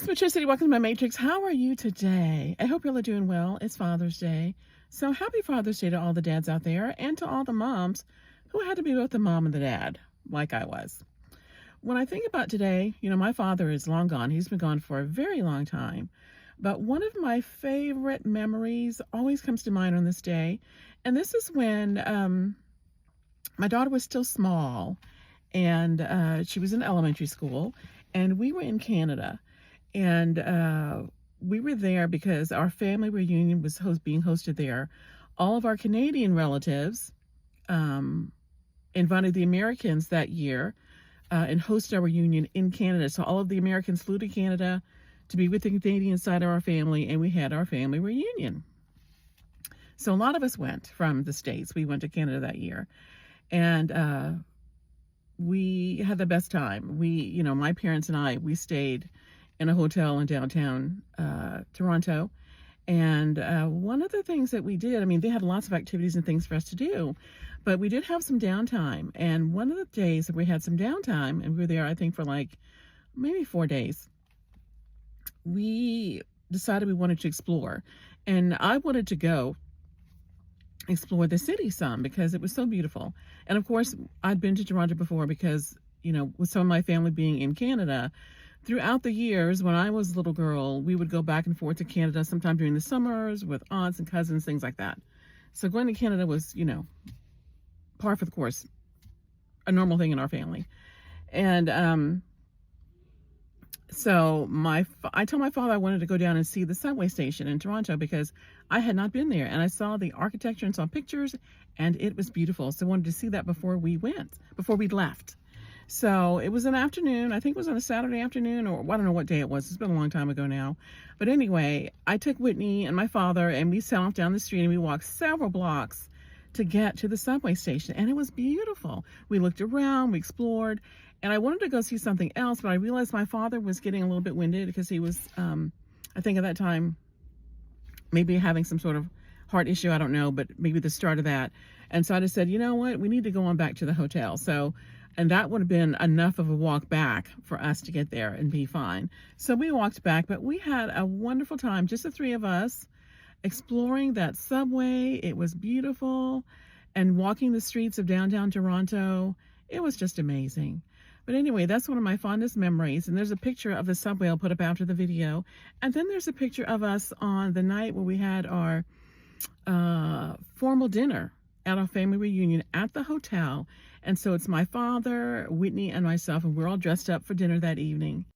it's Matrixity. Welcome to my Matrix. How are you today? I hope you're all doing well. It's Father's Day. So happy Father's Day to all the dads out there and to all the moms who had to be both the mom and the dad, like I was. When I think about today, my father is long gone. He's been gone for a very long time. But one of my favorite memories always comes to mind on this day. And this is when my daughter was still small, and she was in elementary school, and we were in Canada. And we were there because our family reunion was being hosted there. All of our Canadian relatives invited the Americans that year and hosted our reunion in Canada. So all of the Americans flew to Canada to be with the Canadian side of our family, and we had our family reunion. So a lot of us went from the States. We went to Canada that year. And we had the best time. My parents and I, we stayed in a hotel in downtown Toronto. And one of the things that we did, they had lots of activities and things for us to do, but we did have some downtime. And one of the days that we had some downtime, and we were there, I think, for maybe 4 days, we decided we wanted to explore. And I wanted to go explore the city some because it was so beautiful. And of course, I'd been to Toronto before because, with some of my family being in Canada, throughout the years when I was a little girl, we would go back and forth to Canada sometime during the summers with aunts and cousins, things like that. So going to Canada was, par for the course, a normal thing in our family. And so I told my father I wanted to go down and see the subway station in Toronto because I had not been there, and I saw the architecture and saw pictures, and it was beautiful. So I wanted to see that before we left. So it was an afternoon. I think it was on a Saturday afternoon, or I don't know what day it was. It's been a long time ago now. But anyway, I took Whitney and my father, and we set off down the street, and we walked several blocks to get to the subway station, and it was beautiful. We looked around, we explored, and I wanted to go see something else, but I realized my father was getting a little bit winded because he was, I think at that time, maybe having some sort of heart issue. I don't know, but maybe the start of that. And so I just said, you know what, we need to go on back to the hotel. And that would have been enough of a walk back for us to get there and be fine. So we walked back, but we had a wonderful time, just the three of us, exploring that subway. It was beautiful. And walking the streets of downtown Toronto, it was just amazing. But anyway, that's one of my fondest memories. And there's a picture of the subway I'll put up after the video. And then there's a picture of us on the night where we had our formal dinner at our family reunion at the hotel. And so it's my father, Whitney, and myself, and we're all dressed up for dinner that evening.